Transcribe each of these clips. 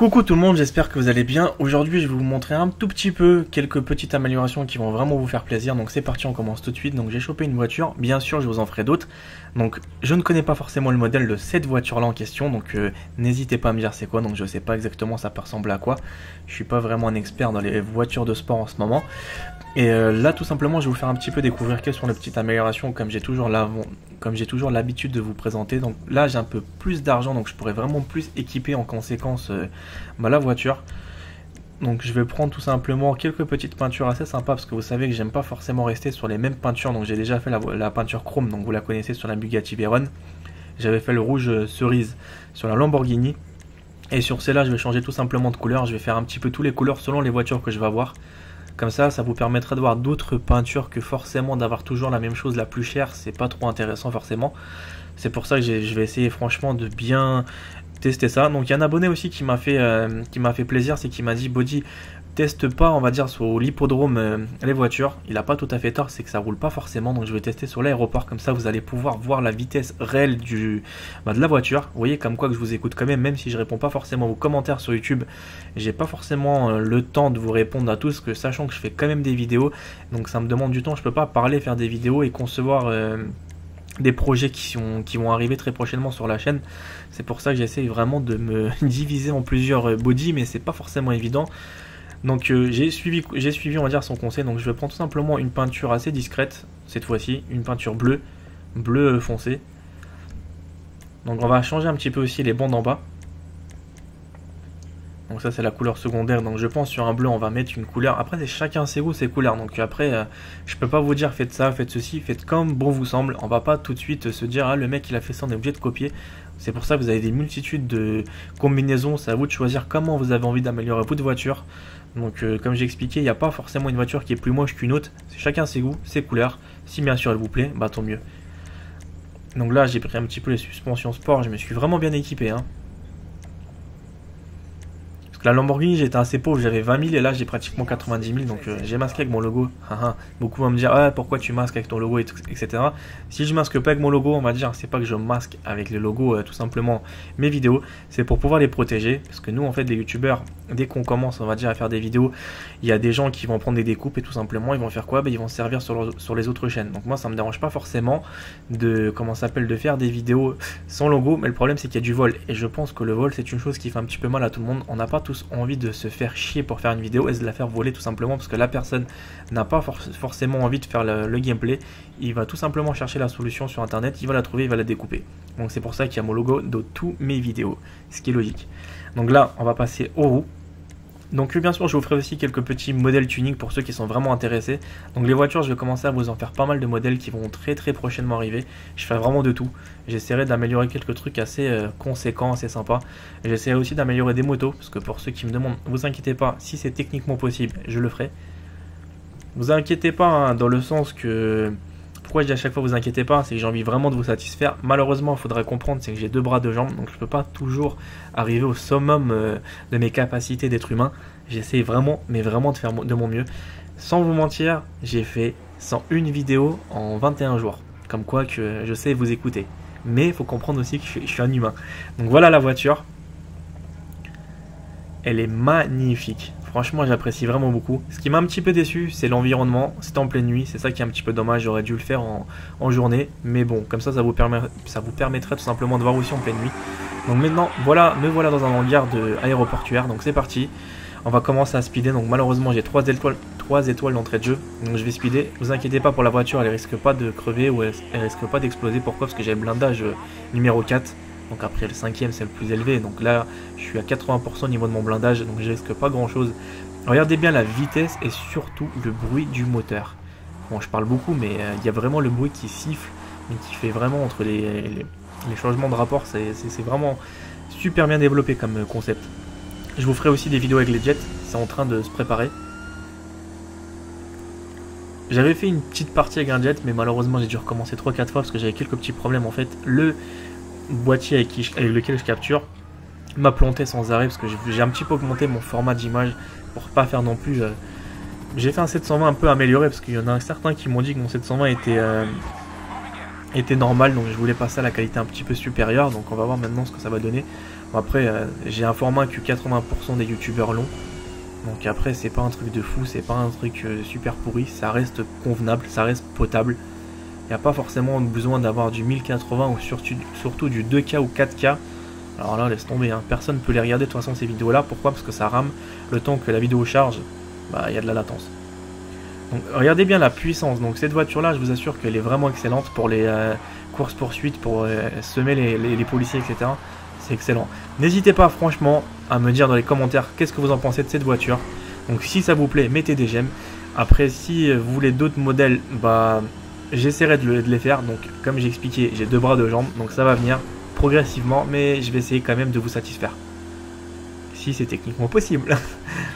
Coucou tout le monde, j'espère que vous allez bien. Aujourd'hui je vais vous montrer un tout petit peu quelques petites améliorations qui vont vraiment vous faire plaisir. Donc c'est parti, on commence tout de suite. Donc j'ai chopé une voiture, bien sûr je vous en ferai d'autres. Donc je ne connais pas forcément le modèle de cette voiture là en question. Donc n'hésitez pas à me dire c'est quoi. Donc je sais pas exactement ça peut ressembler à quoi. Je suis pas vraiment un expert dans les voitures de sport en ce moment. Et là tout simplement je vais vous faire un petit peu découvrir quelles sont les petites améliorations comme j'ai toujours l'habitude de vous présenter. Donc là j'ai un peu plus d'argent, donc je pourrais vraiment plus équiper en conséquence la voiture. Donc je vais prendre tout simplement quelques petites peintures assez sympas, parce que vous savez que j'aime pas forcément rester sur les mêmes peintures. Donc j'ai déjà fait la peinture chrome, donc vous la connaissez sur la Bugatti Veyron. J'avais fait le rouge cerise sur la Lamborghini. Et sur celle-là je vais changer tout simplement de couleur. Je vais faire un petit peu tous les couleurs selon les voitures que je vais avoir. Comme ça vous permettra de voir d'autres peintures que forcément d'avoir toujours la même chose la plus chère. C'est pas trop intéressant forcément. C'est pour ça que je vais essayer franchement de bien tester ça. Donc il y a un abonné aussi qui m'a fait plaisir, c'est qu'il m'a dit Body, teste pas on va dire sur l'hippodrome les voitures. Il a pas tout à fait tort, c'est que ça roule pas forcément. Donc je vais tester sur l'aéroport, comme ça vous allez pouvoir voir la vitesse réelle de la voiture. Vous voyez comme quoi que je vous écoute quand même si je réponds pas forcément aux commentaires sur YouTube. J'ai pas forcément le temps de vous répondre à tous, que sachant que je fais quand même des vidéos, donc ça me demande du temps. Je peux pas parler, faire des vidéos et concevoir des projets qui vont arriver très prochainement sur la chaîne. C'est pour ça que j'essaie vraiment de me diviser en plusieurs bodies, mais c'est pas forcément évident. Donc j'ai suivi on va dire son conseil. Donc je vais prendre tout simplement une peinture assez discrète cette fois-ci, une peinture bleu foncé. Donc on va changer un petit peu aussi les bandes en bas. Donc ça c'est la couleur secondaire, donc je pense sur un bleu on va mettre une couleur. Après c'est chacun ses goûts, ses couleurs, donc après je peux pas vous dire faites ça, faites ceci, faites comme bon vous semble. On va pas tout de suite se dire ah le mec il a fait ça, on est obligé de copier. C'est pour ça que vous avez des multitudes de combinaisons, c'est à vous de choisir comment vous avez envie d'améliorer votre voiture. Donc comme j'ai expliqué, il n'y a pas forcément une voiture qui est plus moche qu'une autre, c'est chacun ses goûts, ses couleurs. Si bien sûr elle vous plaît, bah tant mieux. Donc là j'ai pris un petit peu les suspensions sport, je me suis vraiment bien équipé hein. La Lamborghini j'étais assez pauvre, j'avais 20 000 et là j'ai pratiquement 90 000, donc j'ai masqué avec mon logo. Beaucoup vont me dire ah, pourquoi tu masques avec ton logo, etc. Si je masque pas avec mon logo, on va dire c'est pas que je masque avec le logo tout simplement mes vidéos, c'est pour pouvoir les protéger, parce que nous en fait les youtubeurs, dès qu'on commence on va dire à faire des vidéos, il y a des gens qui vont prendre des découpes et tout simplement ils vont faire quoi, ils vont se servir sur les autres chaînes. Donc moi ça me dérange pas forcément de de faire des vidéos sans logo, mais le problème c'est qu'il y a du vol, et je pense que le vol c'est une chose qui fait un petit peu mal à tout le monde. On n'a pas tous envie de se faire chier pour faire une vidéo et de la faire voler tout simplement, parce que la personne n'a pas forcément envie de faire le gameplay. Il va tout simplement chercher la solution sur internet, il va la trouver, il va la découper. Donc c'est pour ça qu'il y a mon logo dans tous mes vidéos, ce qui est logique. Donc là on va passer aux roues. Donc bien sûr je vous ferai aussi quelques petits modèles tuning pour ceux qui sont vraiment intéressés. Donc les voitures je vais commencer à vous en faire pas mal de modèles qui vont très prochainement arriver. Je fais vraiment de tout. J'essaierai d'améliorer quelques trucs assez conséquents, assez sympas. J'essaierai aussi d'améliorer des motos, parce que pour ceux qui me demandent, vous inquiétez pas, si c'est techniquement possible je le ferai. Vous inquiétez pas hein, dans le sens que... Pourquoi je dis à chaque fois vous inquiétez pas, c'est que j'ai envie vraiment de vous satisfaire. Malheureusement il faudrait comprendre, c'est que j'ai 2 bras, 2 jambes, donc je peux pas toujours arriver au summum de mes capacités d'être humain. J'essaie vraiment, mais vraiment de faire de mon mieux. Sans vous mentir, j'ai fait 101 vidéos en 21 jours. Comme quoi que je sais vous écouter. Mais il faut comprendre aussi que je suis un humain. Donc voilà la voiture. Elle est magnifique. Franchement j'apprécie vraiment beaucoup. Ce qui m'a un petit peu déçu c'est l'environnement, c'est en pleine nuit, c'est ça qui est un petit peu dommage, j'aurais dû le faire en journée. Mais bon, comme ça vous permettrait tout simplement de voir aussi en pleine nuit. Donc maintenant me voilà dans un hangar aéroportuaire, donc c'est parti. On va commencer à speeder, donc malheureusement j'ai 3 étoiles d'entrée de jeu. Donc je vais speeder, vous inquiétez pas pour la voiture, elle risque pas de crever ou elle risque pas d'exploser. Pourquoi? Parce que j'ai le blindage numéro 4. Donc après le 5ème c'est le plus élevé, donc là je suis à 80% au niveau de mon blindage, donc je risque pas grand chose. Regardez bien la vitesse et surtout le bruit du moteur. Bon je parle beaucoup mais il y a vraiment le bruit qui siffle, mais qui fait vraiment entre les changements de rapport, c'est vraiment super bien développé comme concept. Je vous ferai aussi des vidéos avec les jets, c'est en train de se préparer. J'avais fait une petite partie avec un jet mais malheureusement j'ai dû recommencer 3-4 fois parce que j'avais quelques petits problèmes en fait. Le boîtier avec lequel je capture m'a planté sans arrêt, parce que j'ai un petit peu augmenté mon format d'image pour pas faire non plus j'ai fait un 720 un peu amélioré, parce qu'il y en a certains qui m'ont dit que mon 720 était normal, donc je voulais passer à la qualité un petit peu supérieure. Donc on va voir maintenant ce que ça va donner. Bon, après, j'ai un format que 80% des youtubeurs l'ont. Donc après, c'est pas un truc de fou, c'est pas un truc super pourri, ça reste convenable, ça reste potable. Il n'y a pas forcément besoin d'avoir du 1080 ou surtout du 2K ou 4K. Alors là, laisse tomber, hein. Personne ne peut les regarder de toute façon ces vidéos-là. Pourquoi? Parce que ça rame. Le temps que la vidéo charge, bah, il y a de la latence. Donc regardez bien la puissance. Donc cette voiture-là, je vous assure qu'elle est vraiment excellente pour les courses-poursuites, pour semer les policiers, etc. C'est excellent. N'hésitez pas franchement à me dire dans les commentaires qu'est-ce que vous en pensez de cette voiture. Donc si ça vous plaît, mettez des j'aime. Après, si vous voulez d'autres modèles, bah... j'essaierai de les faire, donc comme j'ai expliqué, j'ai 2 bras, 2 jambes, donc ça va venir progressivement, mais je vais essayer quand même de vous satisfaire. Si c'est techniquement possible.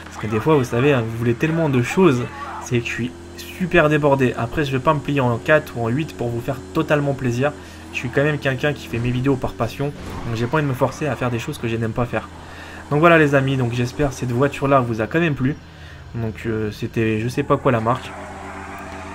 Parce que des fois, vous savez, hein, vous voulez tellement de choses, c'est que je suis super débordé. Après, je vais pas me plier en 4 ou en 8 pour vous faire totalement plaisir. Je suis quand même quelqu'un qui fait mes vidéos par passion, donc j'ai pas envie de me forcer à faire des choses que je n'aime pas faire. Donc voilà les amis, donc j'espère que cette voiture-là vous a quand même plu. Donc c'était je sais pas quoi la marque.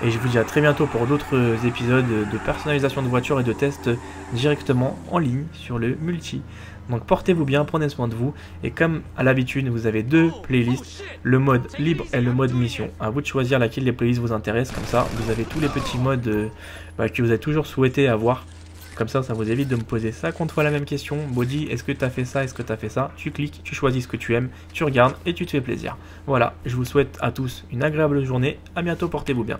Et je vous dis à très bientôt pour d'autres épisodes de personnalisation de voitures et de tests directement en ligne sur le multi. Donc portez-vous bien, prenez soin de vous. Et comme à l'habitude, vous avez 2 playlists, le mode libre et le mode mission. À vous de choisir laquelle des playlists vous intéressent. Comme ça, vous avez tous les petits modes que vous avez toujours souhaité avoir. Comme ça, ça vous évite de me poser 50 fois la même question. Body, est-ce que tu as fait ça? Est-ce que tu as fait ça? Tu cliques, tu choisis ce que tu aimes, tu regardes et tu te fais plaisir. Voilà, je vous souhaite à tous une agréable journée. À bientôt, portez-vous bien.